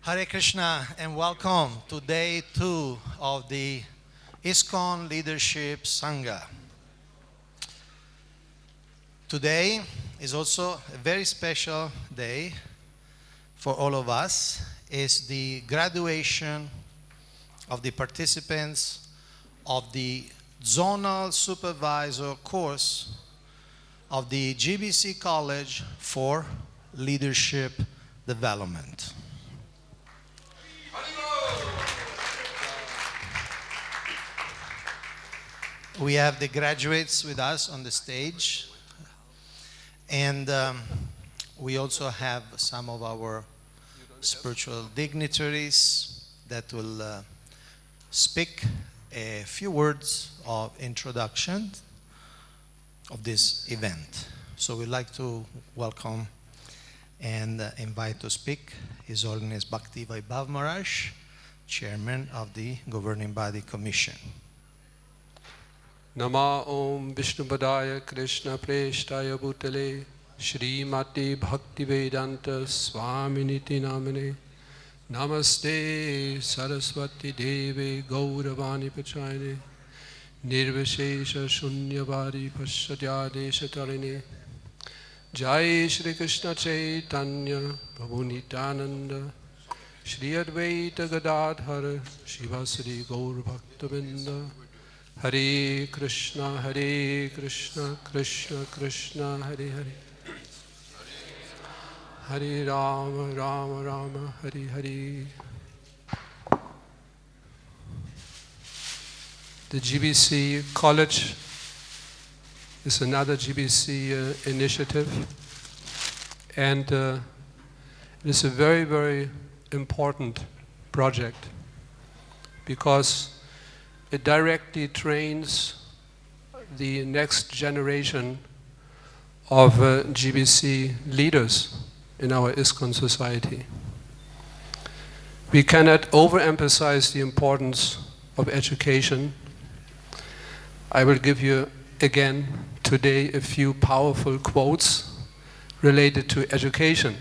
Hare Krishna and welcome to day 2 of the ISKCON Leadership Sanga. Today is also a very special day for all of us. It's the graduation of the participants of the Zonal Supervisor course of the GBC College for Leadership Development. We have the graduates with us on the stage, and we also have some of our spiritual dignitaries that will speak a few words of introduction of this event. So we'd like to welcome and invite to speak His Holiness Bhakti Vaibhav Maharaj, Chairman of the Governing Body Commission. Nama Om Vishnupadaya Krishna Preshtaya Bhutale Srimati Bhaktivedanta Swaminiti Namane Namaste Saraswati Deve Gauravani Pachayane Nirvishesha Shunyavadi Pashadyadesha Tarine Jai Shri Krishna Chaitanya Prabhu Nityananda Shri Advaita Gadadhara Shivasri Gaur Bhaktavinda Hare Krishna, Krishna Krishna, Hare Hare. Hare Rama, Rama Rama, Hare Hare. The GBC College is another GBC initiative, and it is a very, very important project because it directly trains the next generation of GBC leaders in our ISKCON society. We cannot overemphasize the importance of education. I will give you again today a few powerful quotes related to education.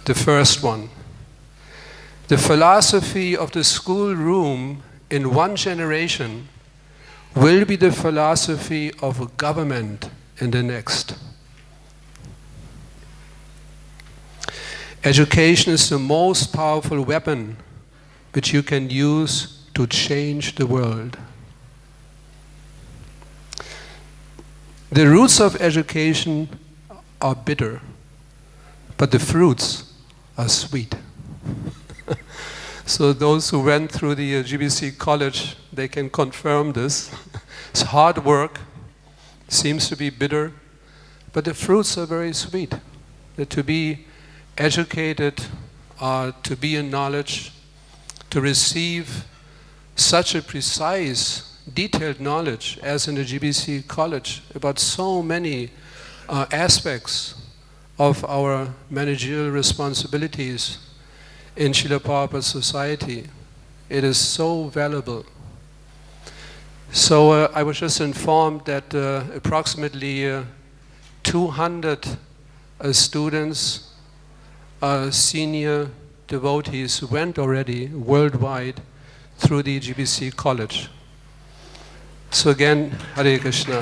The first one: the philosophy of the schoolroom in one generation will be the philosophy of a government in the next. Education is the most powerful weapon which you can use to change the world. The roots of education are bitter, but the fruits are sweet. So those who went through the GBC College, they can confirm this. It's hard work, seems to be bitter, but the fruits are very sweet. That to be educated, to be in knowledge, to receive such a precise, detailed knowledge as in the GBC College about so many aspects of our managerial responsibilities in Srila Prabhupada's society. It is so valuable. So I was just informed that approximately 200 students, senior devotees went already worldwide through the GBC College. So again, Hare Krishna.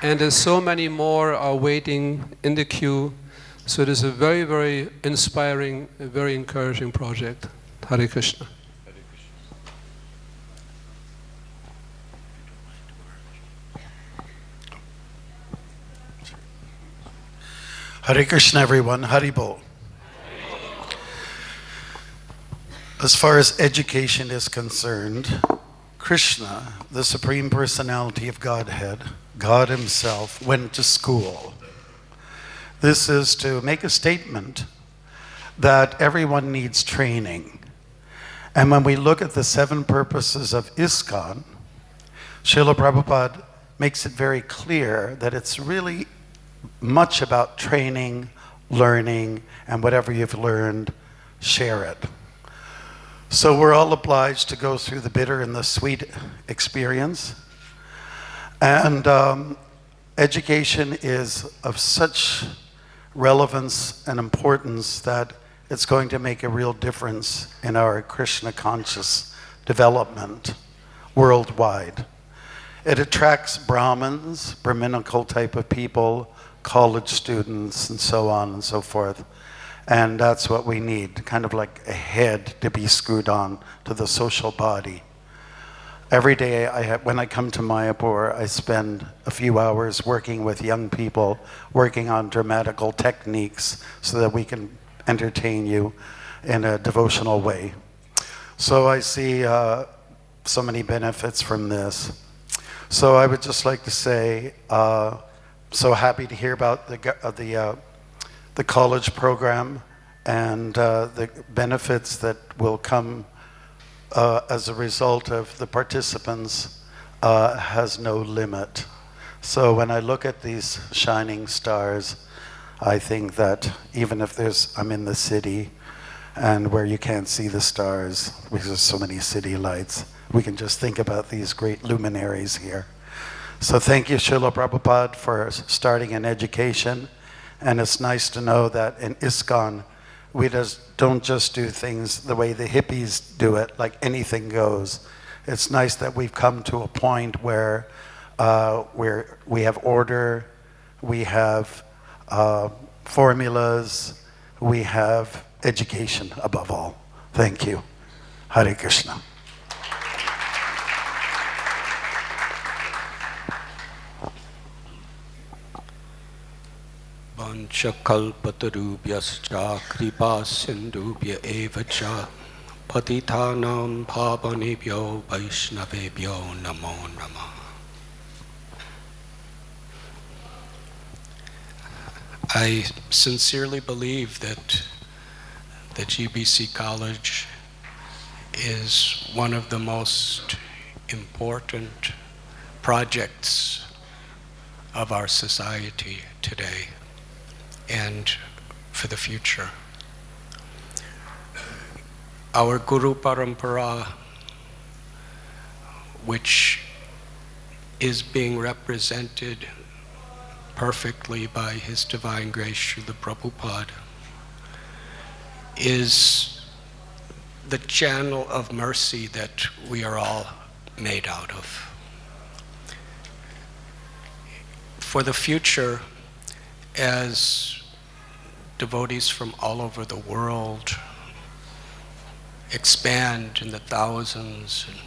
And there's so many more are waiting in the queue. So it is a very, very inspiring, a very encouraging project. Hare Krishna. Hare Krishna, everyone. Haribol. As far as education is concerned, Krishna, the Supreme Personality of Godhead, God Himself, went to school. This is to make a statement that everyone needs training. And when we look at the 7 purposes of ISKCON, Srila Prabhupada makes it very clear that it's really much about training, learning, and whatever you've learned, share it. So we're all obliged to go through the bitter and the sweet experience. And education is of such relevance and importance that it's going to make a real difference in our Krishna conscious development worldwide. It attracts Brahmins, Brahminical type of people, college students, and so on and so forth. And that's what we need, kind of like a head to be screwed on to the social body. Every day when I come to Mayapur, I spend a few hours working with young people, working on dramatical techniques so that we can entertain you in a devotional way. So I see so many benefits from this. So I would just like to say, so happy to hear about the college program and the benefits that will come as a result of the participants has no limit. So when I look at these shining stars, I think that even if I'm in the city and where you can't see the stars because there's so many city lights, we can just think about these great luminaries here. So thank you, Srila Prabhupada, for starting an education. And it's nice to know that in ISKCON, we don't just do things the way the hippies do it, like anything goes. It's nice that we've come to a point where we have order, we have formulas, we have education above all. Thank you. Hare Krishna. Vanchakalpatarubhyascha kripa sindhubhya eva cha patithanam pavanebhyo vaishnavebhyo namo namah. I sincerely believe that the GBC College is one of the most important projects of our society today and for the future. Our Guru Parampara, which is being represented perfectly by His Divine Grace Srila Prabhupada, is the channel of mercy that we are all made out of. For the future, as devotees from all over the world expand in the thousands and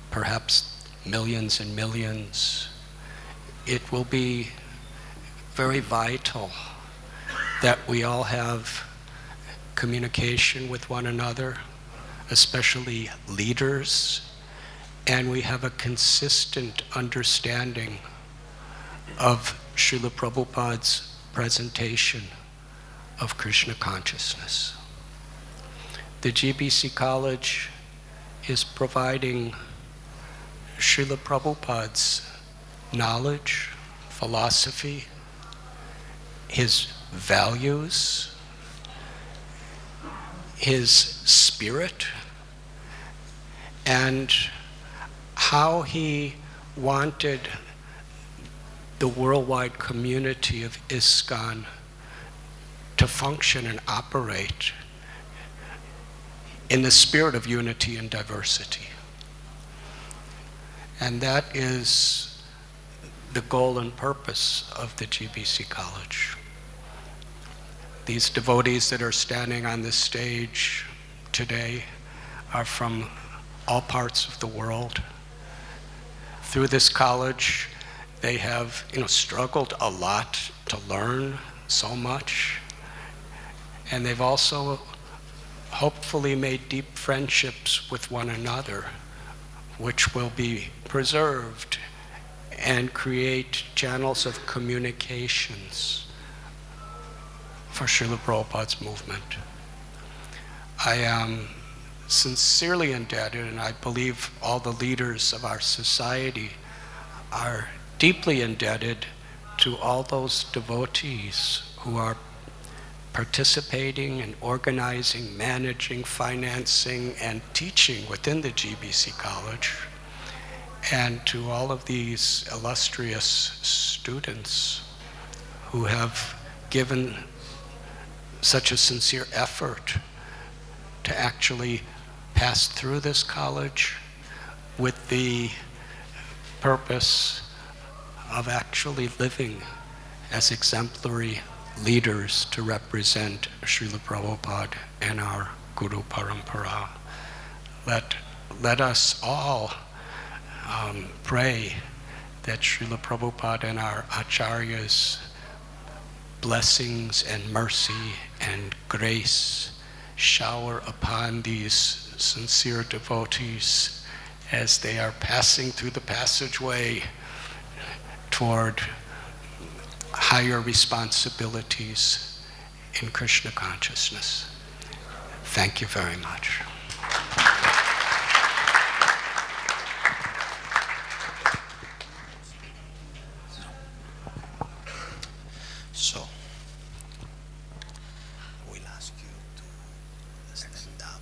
perhaps millions and millions, it will be very vital that we all have communication with one another, especially leaders, and we have a consistent understanding of Srila Prabhupada's presentation of Krishna consciousness. The GBC College is providing Srila Prabhupada's knowledge, philosophy, his values, his spirit, and how he wanted the worldwide community of ISKCON to function and operate in the spirit of unity and diversity. And that is the goal and purpose of the GBC College. These devotees that are standing on this stage today are from all parts of the world. Through this college, they have, struggled a lot to learn so much, and they've also hopefully made deep friendships with one another, which will be preserved and create channels of communications for Srila Prabhupada's movement. I am sincerely indebted, and I believe all the leaders of our society are deeply indebted to all those devotees who are participating and organizing, managing, financing, and teaching within the GBC College, and to all of these illustrious students who have given such a sincere effort to actually pass through this college with the purpose of actually living as exemplary leaders to represent Srila Prabhupada and our Guru Parampara. Let us all pray that Srila Prabhupada and our Acharyas' blessings and mercy and grace shower upon these sincere devotees as they are passing through the passageway toward higher responsibilities in Krishna consciousness. Thank you very much. So, we'll ask you to stand up,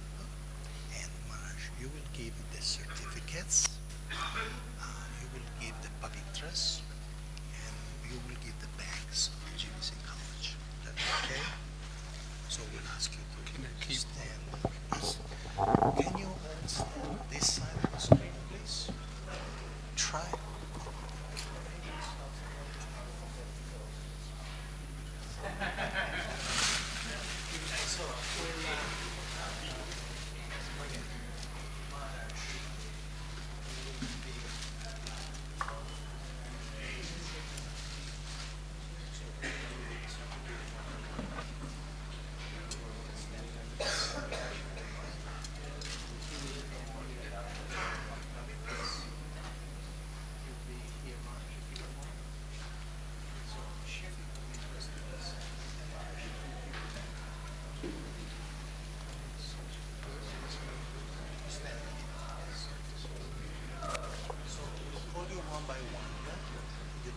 and Maharaj, you will give the certificates, you will give the pavitras, and you will give the bags of the GBC College. That's okay? So we'll ask you to stand. Can you all stand this side of the screen, please? Try.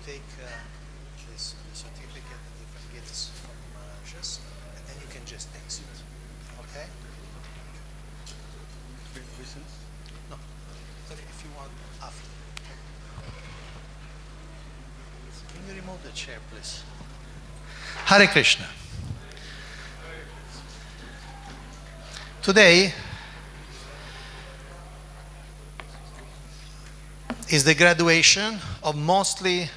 Take this certificate and different gifts from Maharajas, and then you can just exit. Okay? No. But if you want after. Can you remove the chair, please? Hare Krishna. Today is the graduation of mostly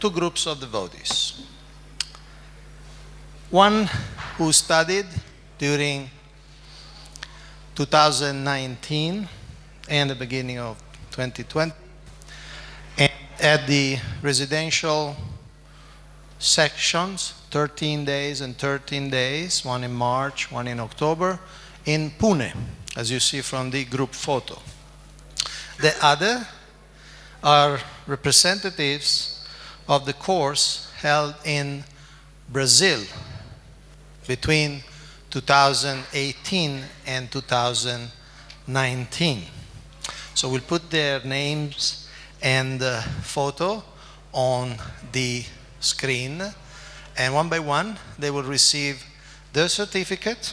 two groups of devotees. One who studied during 2019 and the beginning of 2020, and at the residential sections, 13 days and 13 days, one in March, one in October, in Pune, as you see from the group photo. The other are representatives of the course held in Brazil between 2018 and 2019. So we'll put their names and photo on the screen, and one by one they will receive their certificate,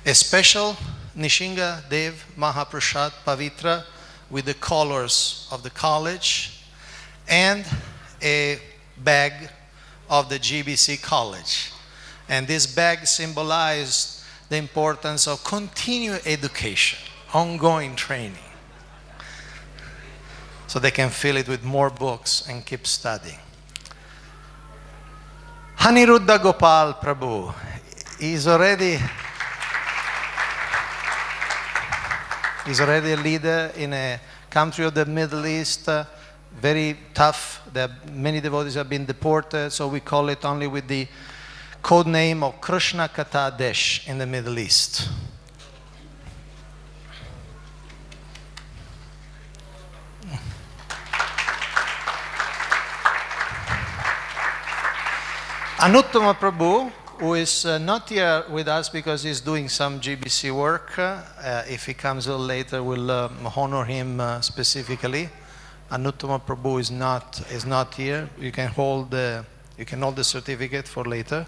a special Nishinga Dev Mahaprasad Pavitra with the colors of the college, and a bag of the GBC College. And this bag symbolized the importance of continued education, ongoing training, so they can fill it with more books and keep studying. Aniruddha Gopal Prabhu is already a leader in a country of the Middle East, very tough. Many devotees have been deported, so we call it only with the code name of Krishna Katha Desh in the Middle East. Anuttama Prabhu, who is not here with us because he's doing some GBC work. If he comes a little later, we'll honor him specifically. Anuttama Prabhu is not here. You can hold the certificate for later.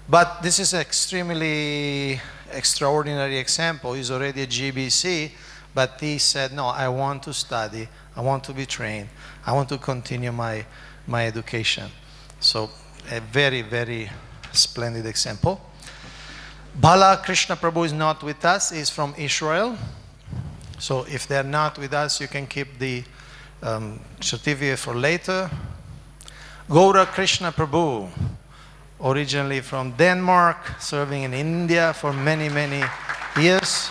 But this is an extremely extraordinary example. He's already a GBC, but he said, no, I want to study, I want to be trained, I want to continue my education. So a very, very splendid example. Bala Krishna Prabhu is not with us, he's from Israel. So if they're not with us, you can keep the certificate for later. Gaura Krishna Prabhu, originally from Denmark, serving in India for many, many years.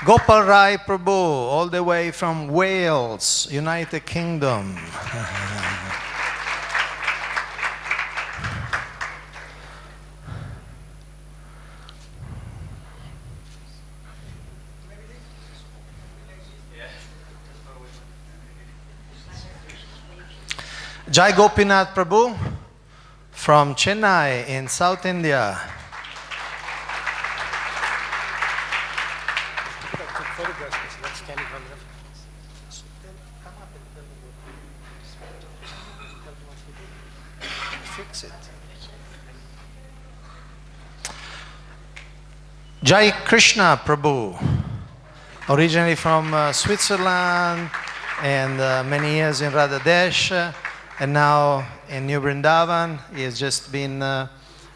Gopal Rai Prabhu, all the way from Wales, United Kingdom. Jai Gopinath Prabhu from Chennai in South India. Jai Krishna Prabhu, originally from Switzerland and many years in Radhadesh, and now in New Vrindavan. He has just been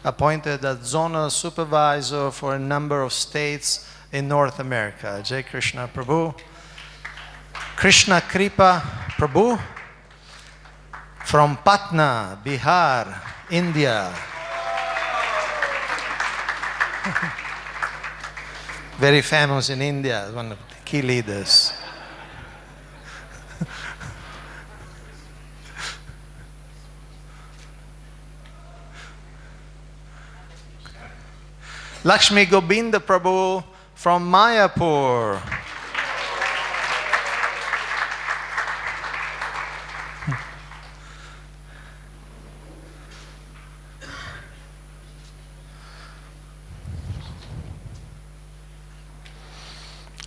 appointed as zonal supervisor for a number of states in North America. Jai Krishna Prabhu. Krishna Kripa Prabhu from Patna, Bihar, India. Very famous in India, one of the key leaders. Lakshmi Gobinda Prabhu from Mayapur.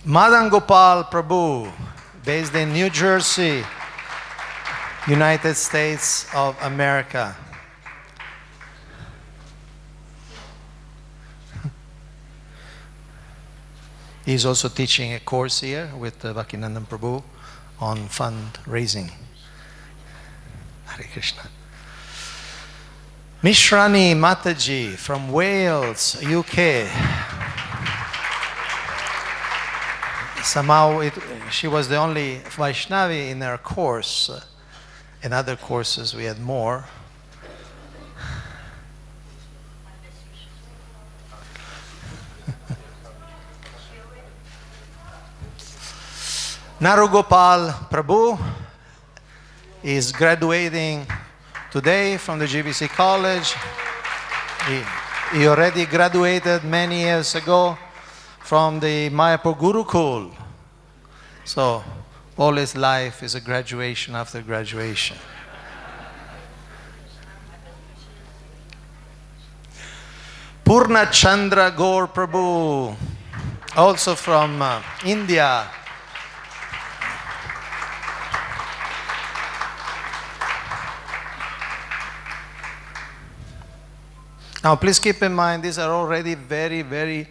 Madan Gopal Prabhu, based in New Jersey, United States of America. He's also teaching a course here with Bhaktinandan Prabhu on fundraising. Hare Krishna. Mishrani Mataji from Wales, UK. Somehow she was the only Vaishnavi in her course. In other courses we had more. Narugopal Prabhu is graduating today from the GBC College. He already graduated many years ago from the Mayapur Gurukul. So all his life is a graduation after graduation. Purna Chandra Gaur Prabhu, also from India. Now please keep in mind, these are already very, very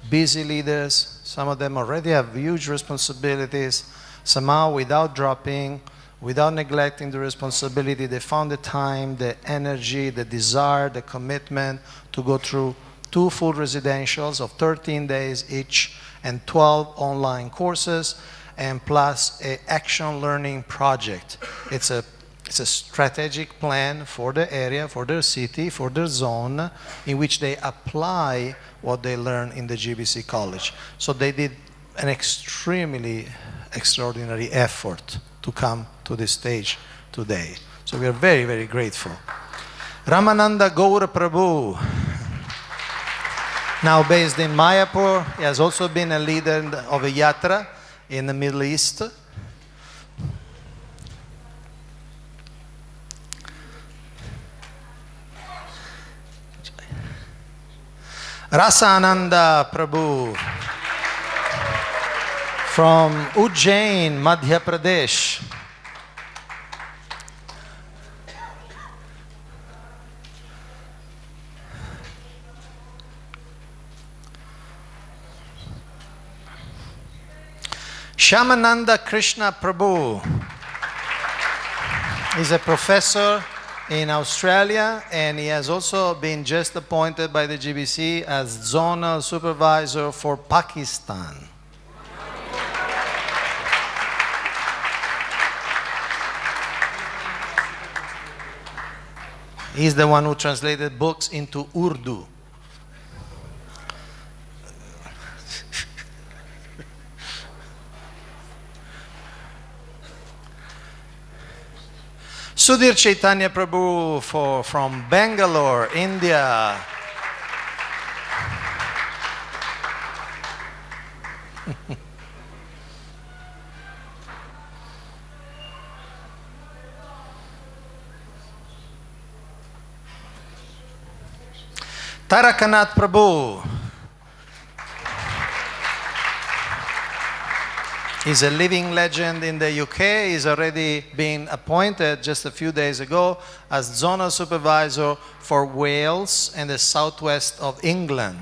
busy leaders. Some of them already have huge responsibilities. Somehow, without dropping, without neglecting the responsibility, they found the time, the energy, the desire, the commitment to go through 2 full residentials of 13 days each and 12 online courses, and plus an action learning project. It's a strategic plan for the area, for their city, for their zone, in which they apply what they learn in the GBC College. So they did an extremely extraordinary effort to come to this stage today. So we are very, very grateful. Ramananda Gaurapurnima, now based in Mayapur. He has also been a leader of a yatra in the Middle East. Rasananda Prabhu from Ujjain, Madhya Pradesh. Shyamananda Krishna Prabhu is a professor in Australia, and he has also been just appointed by the GBC as zonal supervisor for Pakistan. He's the one who translated books into Urdu. Sudhir Chaitanya Prabhu from Bangalore, India. Tarakanath Prabhu. He's a living legend in the UK. He's already been appointed just a few days ago as zonal supervisor for Wales and the southwest of England.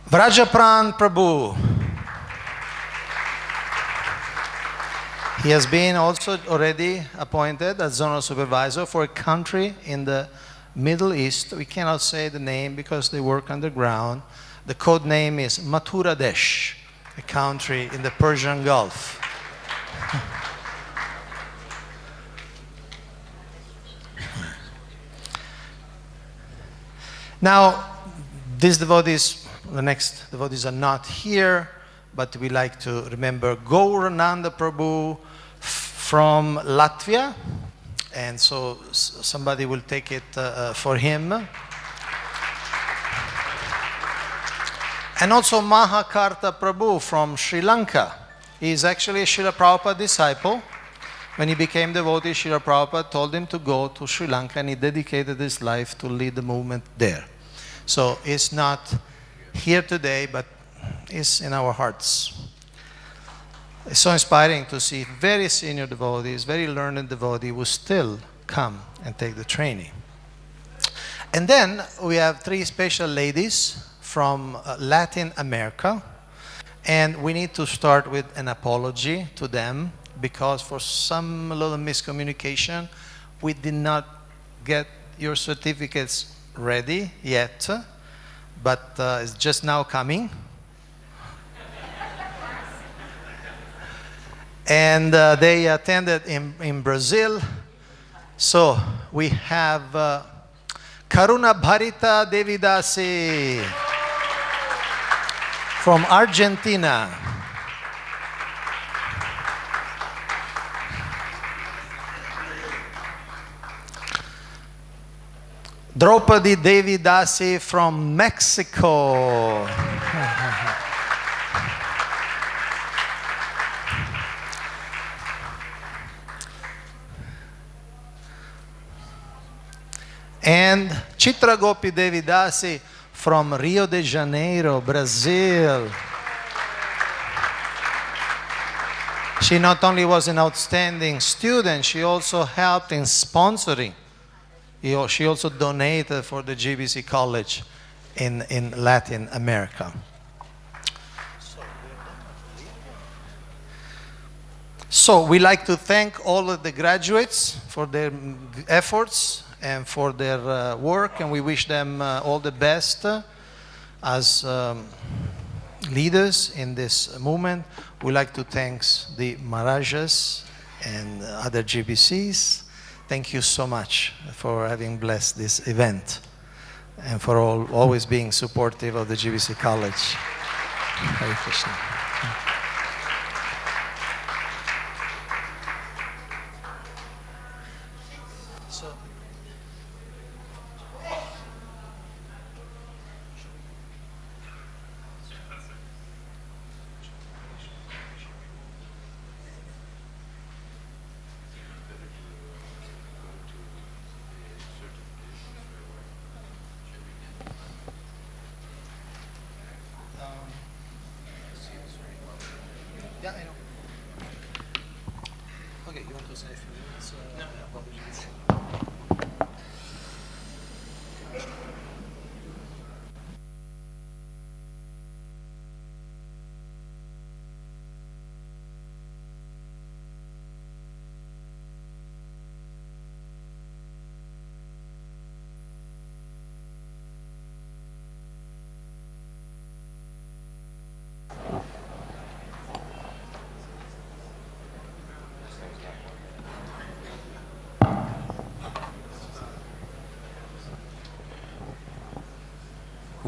Vrajapran Prabhu. He has been also already appointed as zonal supervisor for a country in the Middle East. We cannot say the name because they work underground. The code name is Mathuradesh, a country in the Persian Gulf. Now, these devotees, the next devotees are not here, but we like to remember Gaurananda Prabhu from Latvia. And so somebody will take it for him. And also Mahakarta Prabhu from Sri Lanka. He is actually a Srila Prabhupada disciple. When he became devotee, Srila Prabhupada told him to go to Sri Lanka, and he dedicated his life to lead the movement there. So he's not here today, but is in our hearts. It's so inspiring to see very senior devotees, very learned devotees who still come and take the training. And then we have three special ladies from Latin America. And we need to start with an apology to them because for some little miscommunication, we did not get your certificates ready yet, but it's just now coming. And they attended in Brazil. So we have Karuna Bharita Devidasi from Argentina. Draupadi Devidasi from Mexico. And Chitra Gopi Devidasi from Rio de Janeiro, Brazil. She not only was an outstanding student, she also helped in sponsoring. She also donated for the GBC College in Latin America. So we like to thank all of the graduates for their efforts and for their work, and we wish them all the best as leaders in this movement. We like to thank the Maharajas and other GBCs. Thank you so much for having blessed this event and for always being supportive of the GBC College. Hare Krishna.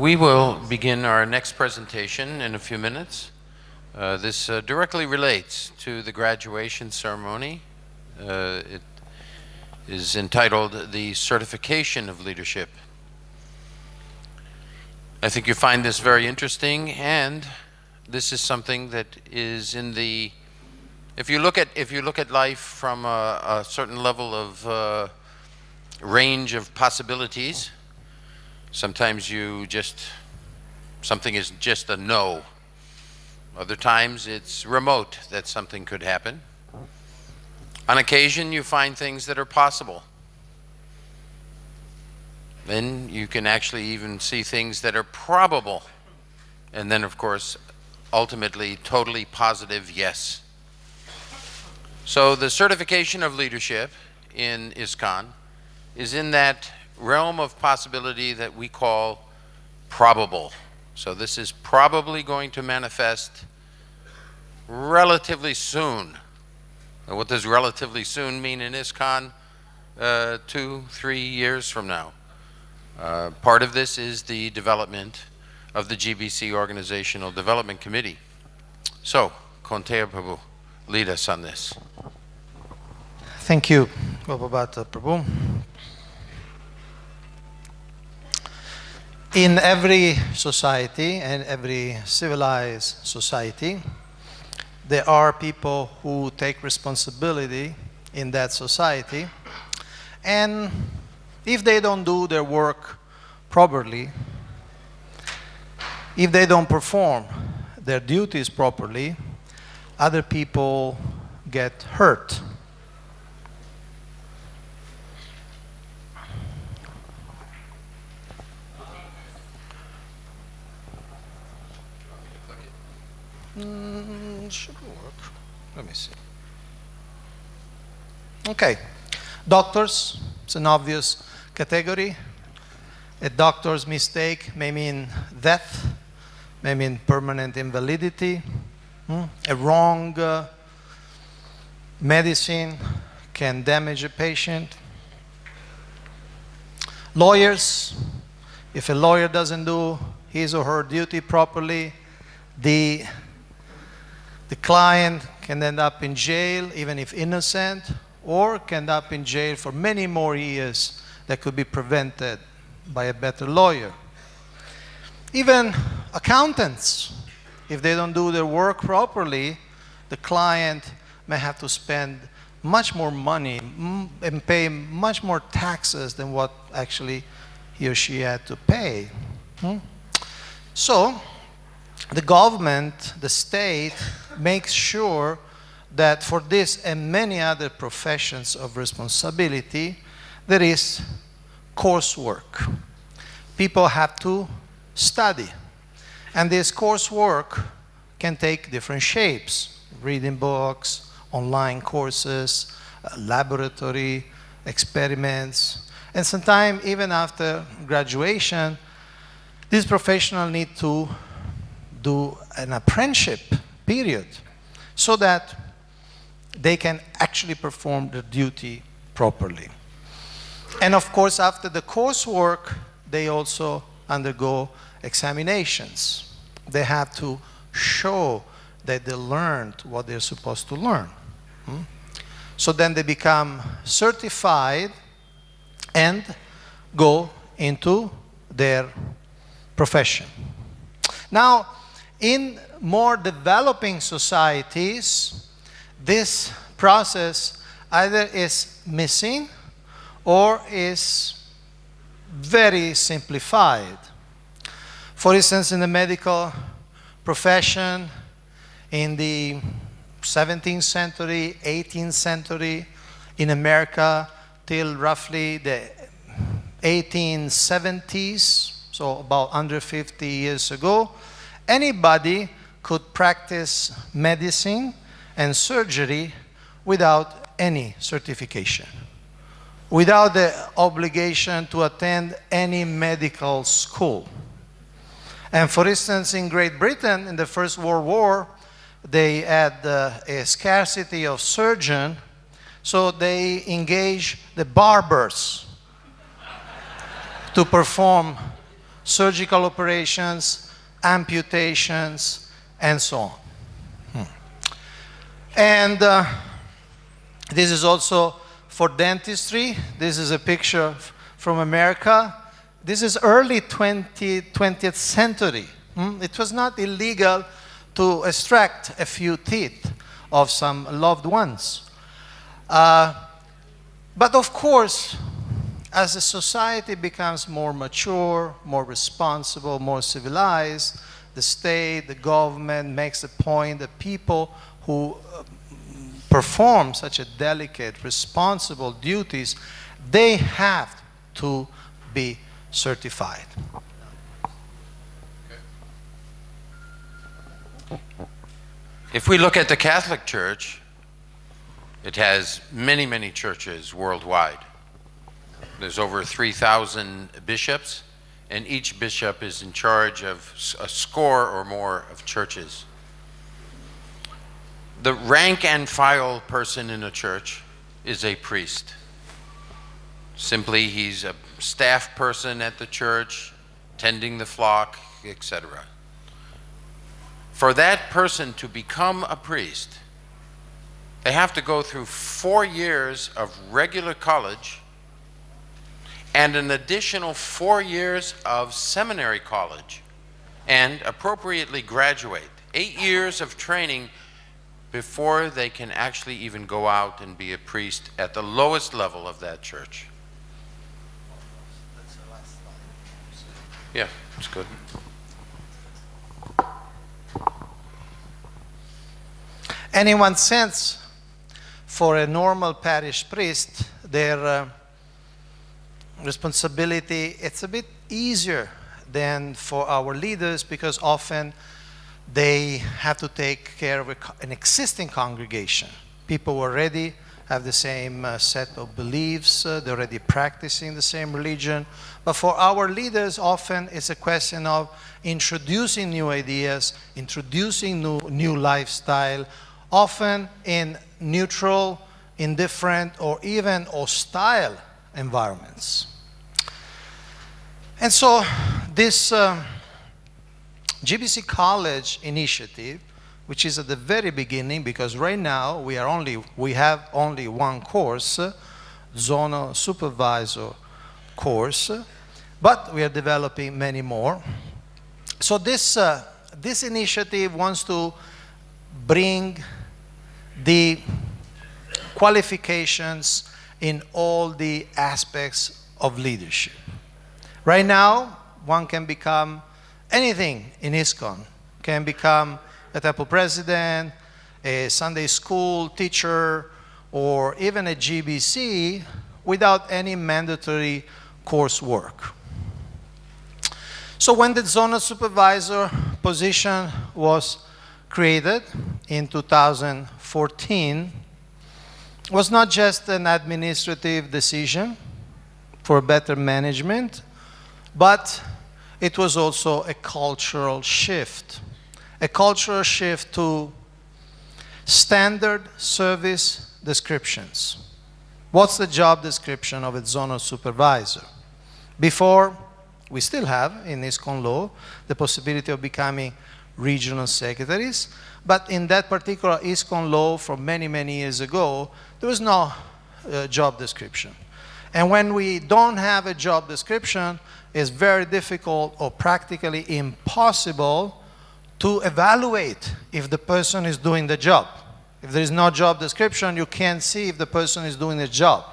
We will begin our next presentation in a few minutes. This directly relates to the graduation ceremony. It is entitled The Certification of Leadership. I think you find this very interesting, and this is something that is in the, if you look at life from a certain level of range of possibilities, sometimes something is just a no. Other times it's remote that something could happen. On occasion you find things that are possible. Then you can actually even see things that are probable. And then of course, ultimately, totally positive yes. So the certification of leadership in ISKCON is in that realm of possibility that we call probable. So this is probably going to manifest relatively soon. Now, what does relatively soon mean in ISKCON? 2-3 years from now. Part of this is the development of the GBC Organizational Development Committee. So, Kaunteya Prabhu, lead us on this. Thank you, Gopal Bhatta Prabhu. In every society and every civilized society, there are people who take responsibility in that society, and if they don't do their work properly, if they don't perform their duties properly, other people get hurt. Should work. Let me see. Okay. Doctors, it's an obvious category. A doctor's mistake may mean death, may mean permanent invalidity. A wrong medicine can damage a patient. Lawyers, if a lawyer doesn't do his or her duty properly, the client can end up in jail, even if innocent, or can end up in jail for many more years that could be prevented by a better lawyer. Even accountants, if they don't do their work properly, the client may have to spend much more money and pay much more taxes than what actually he or she had to pay. So, the government, the state, makes sure that for this and many other professions of responsibility, there is coursework. People have to study. And this coursework can take different shapes: reading books, online courses, laboratory experiments. And sometimes, even after graduation, these professionals need to do an apprenticeship period so that they can actually perform their duty properly. And of course, after the coursework, they also undergo examinations. They have to show that they learned what they're supposed to learn. So then they become certified and go into their profession. Now, in more developing societies, this process either is missing or is very simplified. For instance, in the medical profession, in the 17th century, 18th century, in America, till roughly the 1870s, so about 150 years ago, anybody could practice medicine and surgery without any certification, without the obligation to attend any medical school. And for instance, in Great Britain, in the First World War, they had a scarcity of surgeons, so they engaged the barbers to perform surgical operations, amputations, and so on. And this is also for dentistry. This is a picture from America. This is early 20th century. It was not illegal to extract a few teeth of some loved ones. But of course, as a society becomes more mature, more responsible, more civilized, the state, the government makes a point that people who perform such a delicate, responsible duties, they have to be certified. If we look at the Catholic Church, it has many, many churches worldwide. There's over 3,000 bishops, and each bishop is in charge of a score or more of churches. The rank and file person in a church is a priest. Simply, he's a staff person at the church, tending the flock, etc. For that person to become a priest, they have to go through 4 years of regular college and an additional 4 years of seminary college, and appropriately graduate. 8 years of training before they can actually even go out and be a priest at the lowest level of that church. Yeah, it's good. And in one sense, for a normal parish priest, their responsibility, it's a bit easier than for our leaders, because often they have to take care of an existing congregation. People already have the same set of beliefs, they're already practicing the same religion. But for our leaders, often it's a question of introducing new ideas, introducing new lifestyle, often in neutral, indifferent, or even hostile environments. And so this GBC College initiative, which is at the very beginning, because right now we have only one course, Zonal Supervisor course, but we are developing many more. So this initiative wants to bring the qualifications in all the aspects of leadership. Right now, one can become anything in ISKCON. Can become a temple president, a Sunday school teacher, or even a GBC without any mandatory coursework. So when the zonal supervisor position was created in 2014, it was not just an administrative decision for better management, but it was also a cultural shift to standard service descriptions. What's the job description of a zonal supervisor? Before, we still have in ISKCON law the possibility of becoming regional secretaries, but in that particular ISKCON law from many, many years ago, there was no job description. And when we don't have a job description, it's very difficult or practically impossible to evaluate if the person is doing the job. If there is no job description, you can't see if the person is doing the job.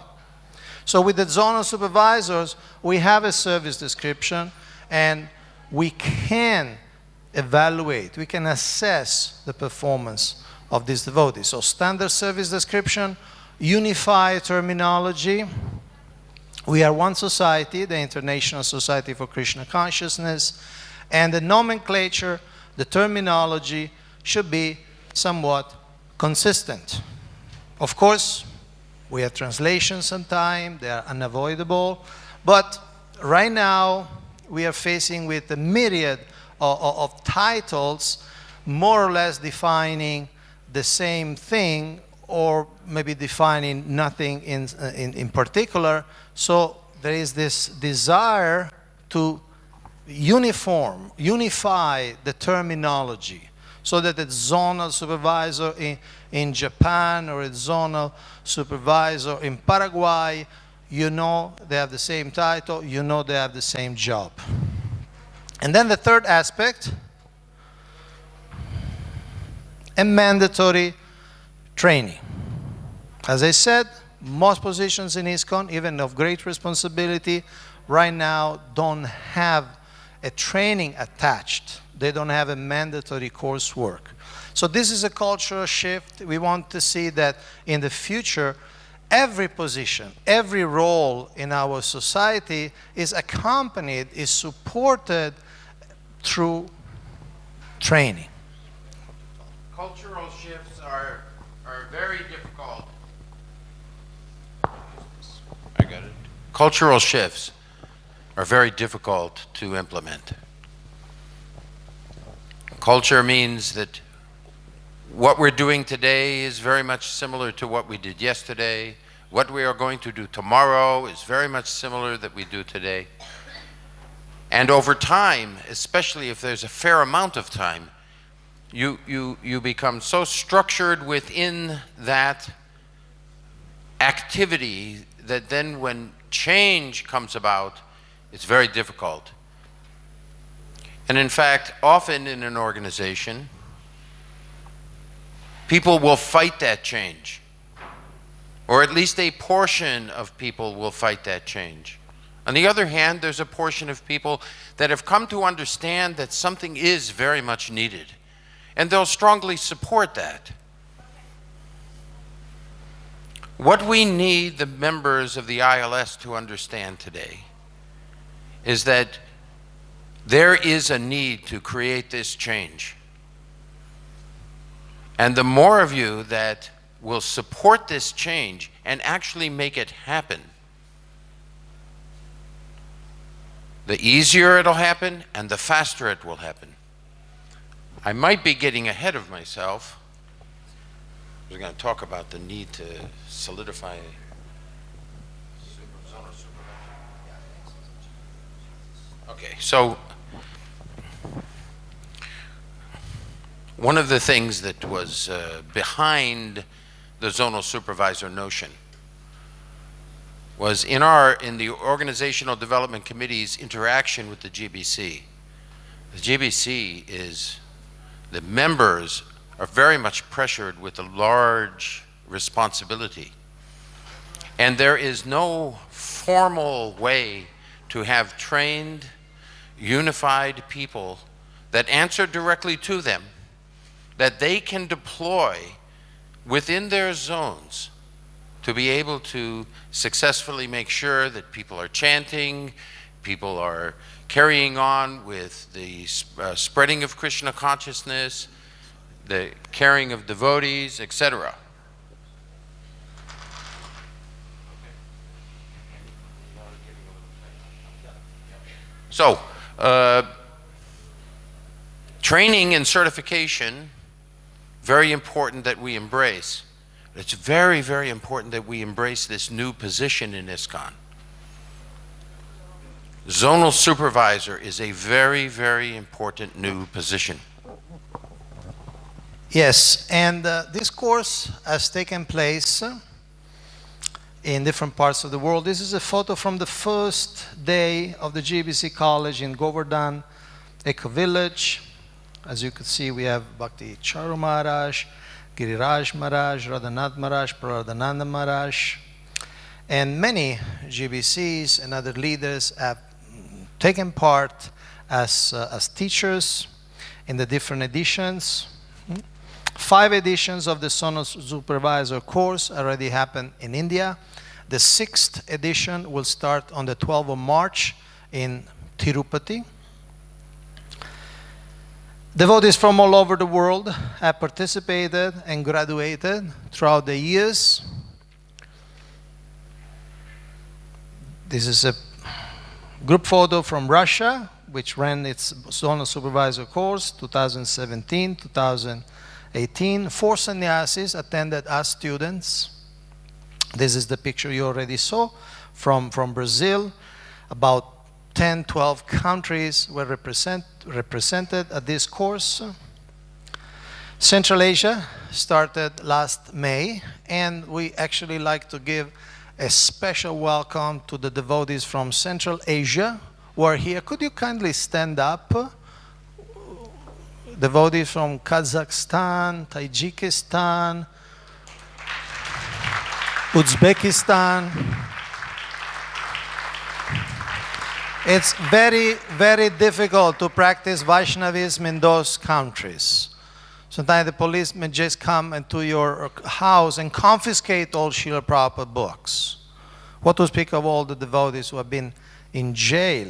So with the zonal supervisors, we have a service description, and we can evaluate, we can assess the performance of these devotees. So standard service description, unified terminology. We are one society, the International Society for Krishna Consciousness, and the nomenclature, the terminology should be somewhat consistent. Of course, we have translations sometimes, they are unavoidable, but right now we are facing with a myriad of titles more or less defining the same thing, or maybe defining nothing in particular. So there is this desire to unify the terminology so that a zonal supervisor in Japan or a zonal supervisor in Paraguay, you know they have the same title, you know they have the same job. And then the third aspect, a mandatory training. As I said, most positions in ISKCON, even of great responsibility, right now don't have a training attached. They don't have a mandatory coursework. So this is a cultural shift. We want to see that in the future, every position, every role in our society is accompanied, is supported through training. Cultural shifts are very difficult. I got it. Cultural shifts are very difficult to implement. Culture means that what we're doing today is very much similar to what we did yesterday. What we are going to do tomorrow is very much similar that we do today. And over time, especially if there's a fair amount of time, you become so structured within that activity that then when change comes about, it's very difficult. And in fact, often in an organization, people will fight that change. Or at least a portion of people will fight that change. On the other hand, there's a portion of people that have come to understand that something is very much needed. And they'll strongly support that. What we need the members of the ILS to understand today is that there is a need to create this change. And the more of you that will support this change and actually make it happen, the easier it'll happen and the faster it will happen. I might be getting ahead of myself. We're going to talk about the need to solidify Okay, so one of the things that was behind the zonal supervisor notion was in the Organizational Development Committee's interaction with the GBC. The GBC is, the members are very much pressured with a large responsibility. And there is no formal way to have trained, unified people that answer directly to them, that they can deploy within their zones to be able to successfully make sure that people are chanting, people are carrying on with the spreading of Krishna consciousness, the caring of devotees, etc. So, training and certification, very important that we embrace. It's very, very important that we embrace this new position in ISKCON. Zonal supervisor is a very, very important new position. Yes, and this course has taken place in different parts of the world. This is a photo from the first day of the GBC College in Govardhan Eco Village. As you can see, we have Bhakti Charu Maharaj, Giriraj Maharaj, Radhanath Maharaj, Praradhananda Maharaj, and many GBCs and other leaders have taken part as teachers in the different editions. 5 editions of the Zonal Supervisor course already happened in India. The 6th edition will start on the 12th of March in Tirupati. Devotees from all over the world have participated and graduated throughout the years. This is a group photo from Russia, which ran its Zonal Supervisor course 2017, 2018. 4 sannyasis attended as students. This is the picture you already saw from Brazil. About 10, 12 countries were represented at this course. Central Asia started last May, and we actually like to give a special welcome to the devotees from Central Asia who are here. Could you kindly stand up? Devotees from Kazakhstan, Tajikistan, Uzbekistan. It's very, very difficult to practice Vaishnavism in those countries. Sometimes the police may just come into your house and confiscate all Srila Prabhupada books. What to speak of all the devotees who have been in jail.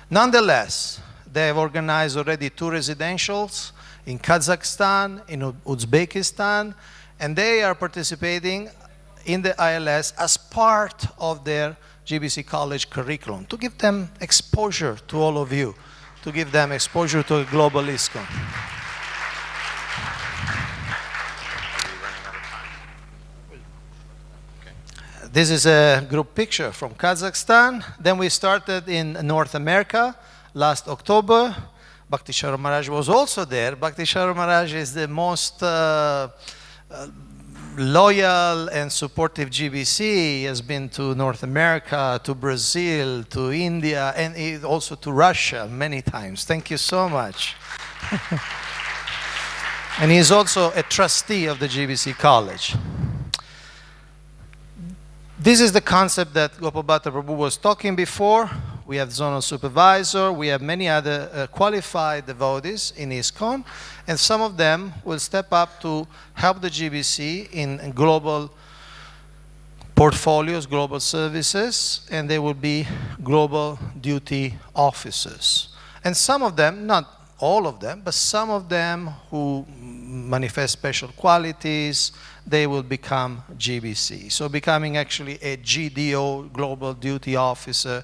Nonetheless, they have organized already 2 residentials in Kazakhstan, in Uzbekistan, and they are participating in the ILS as part of their GBC College curriculum, to give them exposure to all of you, to give them exposure to a global ISKCON. This is a group picture from Kazakhstan. Then we started in North America last October. Bhakti Shara Maharaj was also there. Bhakti Shara Maharaj is the most loyal and supportive GBC. He has been to North America, to Brazil, to India, and also to Russia many times. Thank you so much. And he is also a trustee of the GBC College. This is the concept that Gopal Bhatta Prabhu was talking before. We have zonal supervisor, we have many other qualified devotees in ISKCON, and some of them will step up to help the GBC in global portfolios, global services, and they will be global duty officers. And some of them, not all of them, but some of them who manifest special qualities, they will become GBC. So becoming actually a GDO, Global Duty Officer,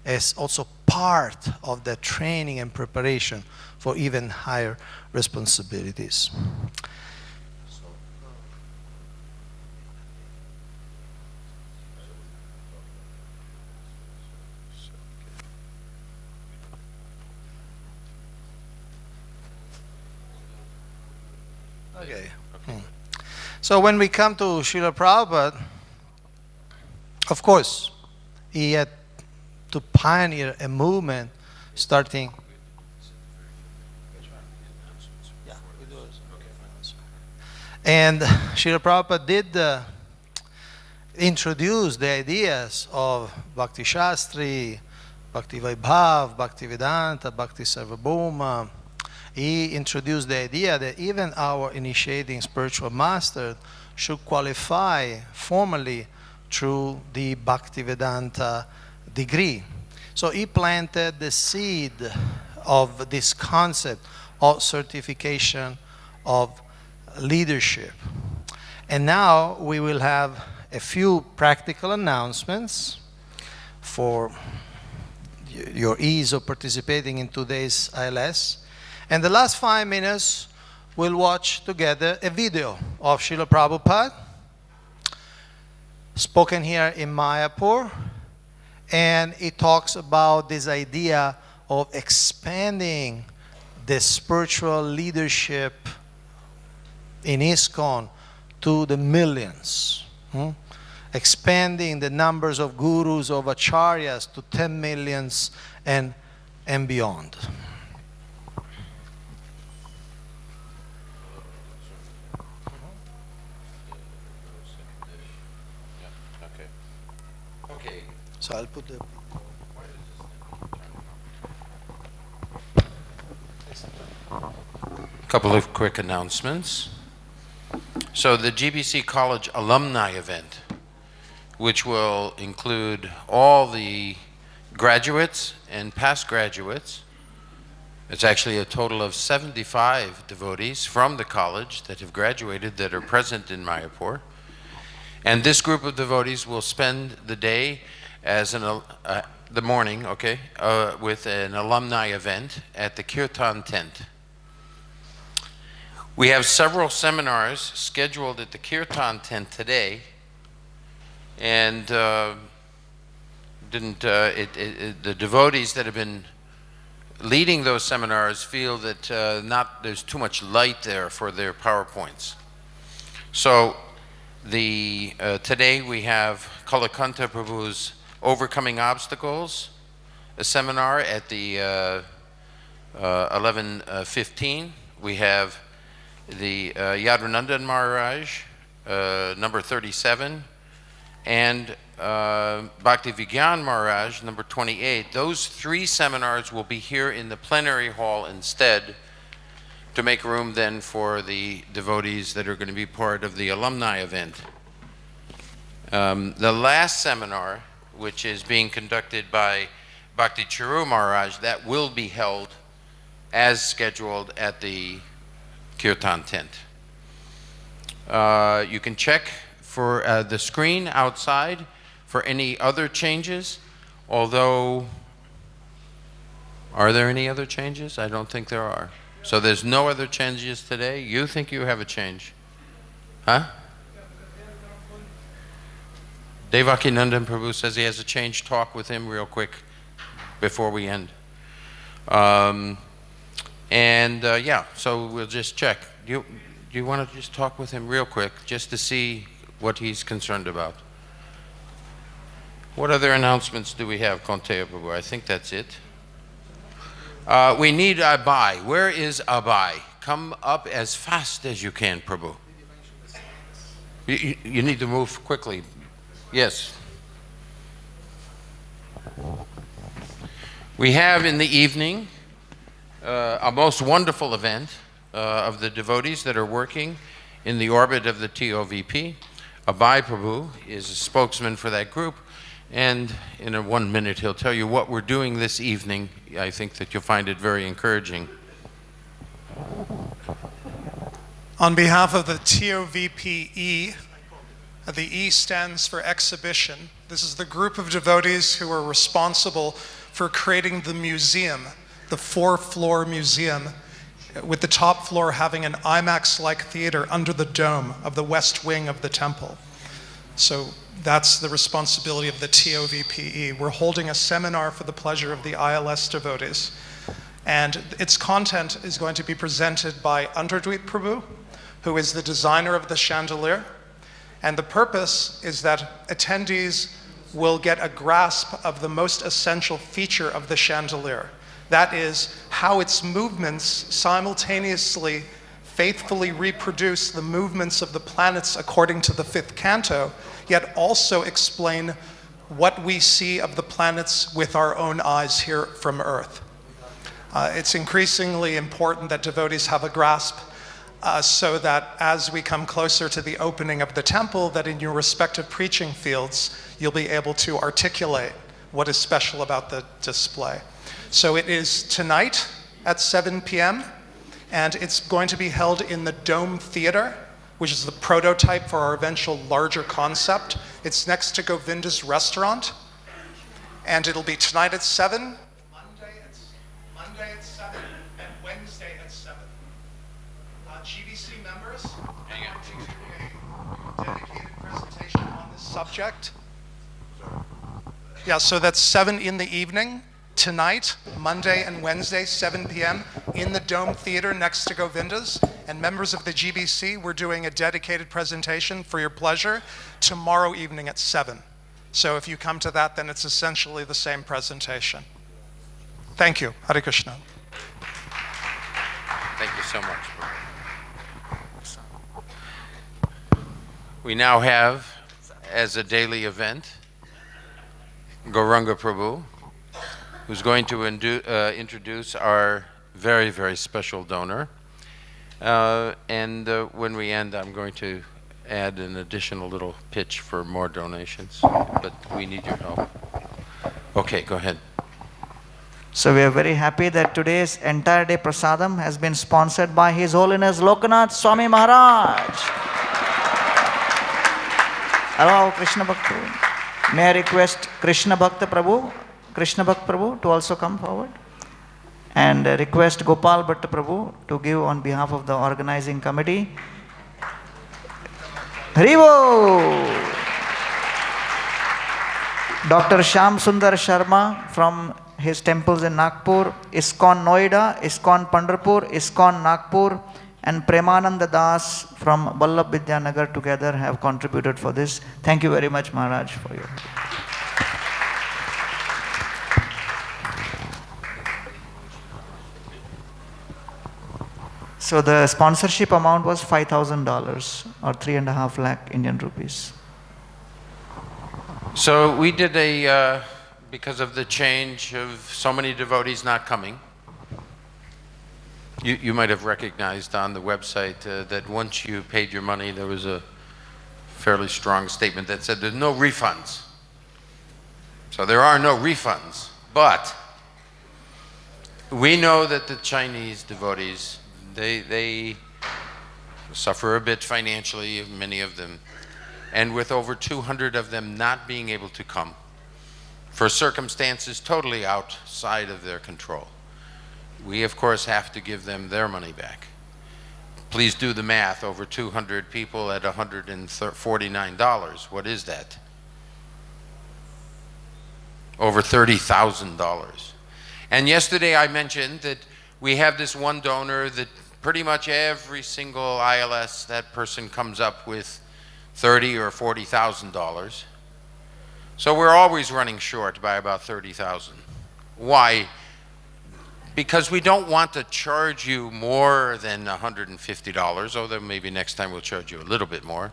is also part of the training and preparation for even higher responsibilities. Okay. So when we come to Srila Prabhupada, of course, he had to pioneer a movement starting. And Srila Prabhupada did introduce the ideas of Bhakti Shastri, Bhakti Vaibhav, Bhakti Vedanta, Bhakti Sarvabhauma. He introduced the idea that even our initiating spiritual master should qualify formally through the Bhaktivedanta degree. So he planted the seed of this concept of certification of leadership. And now we will have a few practical announcements for your ease of participating in today's ILS. And the last 5 minutes, we'll watch together a video of Srila Prabhupada, spoken here in Mayapur, and it talks about this idea of expanding the spiritual leadership in ISKCON to the millions. Expanding the numbers of gurus, of acharyas to 10 millions and beyond. So I'll put the... Couple of quick announcements. So the GBC College Alumni Event, which will include all the graduates and past graduates. It's actually a total of 75 devotees from the college that have graduated that are present in Mayapur. And this group of devotees will spend the day as the morning, with an alumni event at the Kirtan tent. We have several seminars scheduled at the Kirtan tent today, and the devotees that have been leading those seminars feel that there's too much light there for their PowerPoints. So today we have Kaunteya Prabhu's Overcoming Obstacles, a seminar at the 11:15. We have the Yadunandan Maharaj, number 37, and Bhakti Vigyan Maharaj, number 28. Those three seminars will be here in the plenary hall instead, to make room then for the devotees that are going to be part of the alumni event. The last seminar, which is being conducted by Bhakti Charu Maharaj, that will be held as scheduled at the Kirtan tent. You can check for the screen outside for any other changes, although, are there any other changes? I don't think there are. So there's no other changes today? You think you have a change? Huh? Devaki Nandan Prabhu says he has a change. Talk with him real quick before we end. Yeah, so we'll just check. Do you want to just talk with him real quick, just to see what he's concerned about? What other announcements do we have, Kaunteya Prabhu? I think that's it. We need Abai. Where is Abai? Come up as fast as you can, Prabhu. You need to move quickly. Yes. We have in the evening a most wonderful event of the devotees that are working in the orbit of the TOVP. Abai Prabhu is a spokesman for that group, and in 1 minute he'll tell you what we're doing this evening. I think that you'll find it very encouraging. On behalf of the TOVPE, the E stands for exhibition. This is the group of devotees who are responsible for creating the museum, the 4-floor museum, with the top floor having an IMAX-like theater under the dome of the west wing of the temple. So that's the responsibility of the TOVPE. We're holding a seminar for the pleasure of the ILS devotees. And its content is going to be presented by Andradweep Prabhu, who is the designer of the chandelier. And the purpose is that attendees will get a grasp of the most essential feature of the chandelier. That is, how its movements simultaneously faithfully reproduce the movements of the planets according to the 5th canto, yet also explain what we see of the planets with our own eyes here from Earth. It's increasingly important that devotees have a grasp so that as we come closer to the opening of the temple, that in your respective preaching fields, you'll be able to articulate what is special about the display. So it is tonight at 7 p.m., and it's going to be held in the Dome Theater, which is the prototype for our eventual larger concept. It's next to Govinda's restaurant, and it'll be tonight at 7, Monday at 7, and Wednesday at 7. GBC members are going to do a dedicated presentation on this subject. Yeah, so that's 7 in the evening, tonight, Monday and Wednesday, 7 p.m. in the Dome Theater next to Govinda's. And members of the GBC, we're doing a dedicated presentation for your pleasure tomorrow evening at 7. So if you come to that, then it's essentially the same presentation. Thank you. Hare Krishna. Thank you so much. We now have, as a daily event, Gauranga Prabhu, who's going to introduce our very, very special donor. When we end, I'm going to add an additional little pitch for more donations, but we need your help. Okay, go ahead. So we are very happy that today's entire day prasadam has been sponsored by His Holiness Lokanath Swami Maharaj. Allow Krishna Bhakta. May I request Krishna Bhakta Prabhu to also come forward, and request Gopal Bhatta Prabhu to give on behalf of the organizing committee. Haribo! Dr. Shyam Sundar Sharma from his temples in Nagpur, ISKCON Noida, ISKCON Pandharpur, ISKCON Nagpur, and Premananda Das from Vallabh Vidyanagar together have contributed for this. Thank you very much, Maharaj, for your. So the sponsorship amount was $5,000 or 3.5 lakh Indian rupees. So we did a, because of the change of so many devotees not coming, you might have recognized on the website that once you paid your money, there was a fairly strong statement that said there's no refunds. So there are no refunds, but we know that the Chinese devotees, they suffer a bit financially, many of them, and with over 200 of them not being able to come for circumstances totally outside of their control, we of course have to give them their money back. Please do the math. Over 200 people at $149. What is that? Over $30,000. And yesterday I mentioned that we have this one donor that pretty much every single ILS, that person comes up with $30,000 or $40,000. So we're always running short by about $30,000. Why? Because we don't want to charge you more than $150, although maybe next time we'll charge you a little bit more,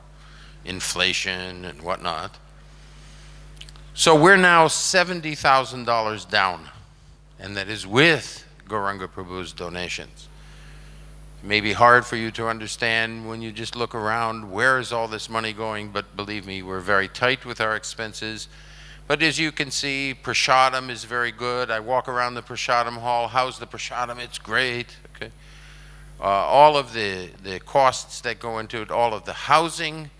inflation and whatnot. So we're now $70,000 down, and that is with Gauranga Prabhu's donations. It may be hard for you to understand when you just look around, where is all this money going? But believe me, we're very tight with our expenses. But as you can see, prasadam is very good. I walk around the prasadam hall. How's the prasadam? It's great. Okay. All of the costs that go into it, all of the housing,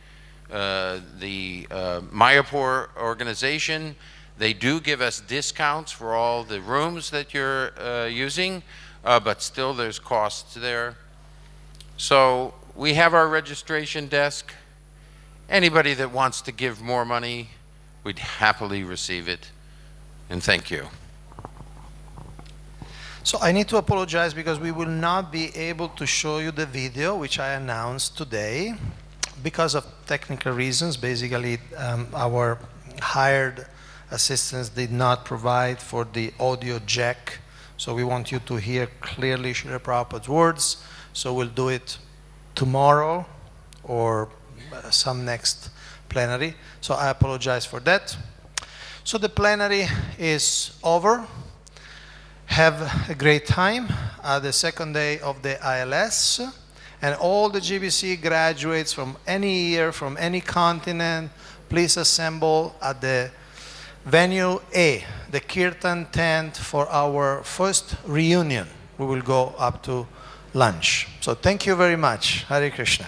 the Mayapur organization, they do give us discounts for all the rooms that you're using, but still there's costs there. So we have our registration desk. Anybody that wants to give more money, we'd happily receive it, and thank you. So I need to apologize because we will not be able to show you the video which I announced today because of technical reasons. Basically, our hired assistants did not provide for the audio jack, so we want you to hear clearly Srila Prabhupada's words, so we'll do it tomorrow or some next plenary. So I apologize for that. So the plenary is over. Have a great time the second day of the ILS, and all the GBC graduates from any year, from any continent, please assemble at the venue A, the Kirtan tent, for our first reunion. We will go up to lunch. So thank you very much. Hare Krishna.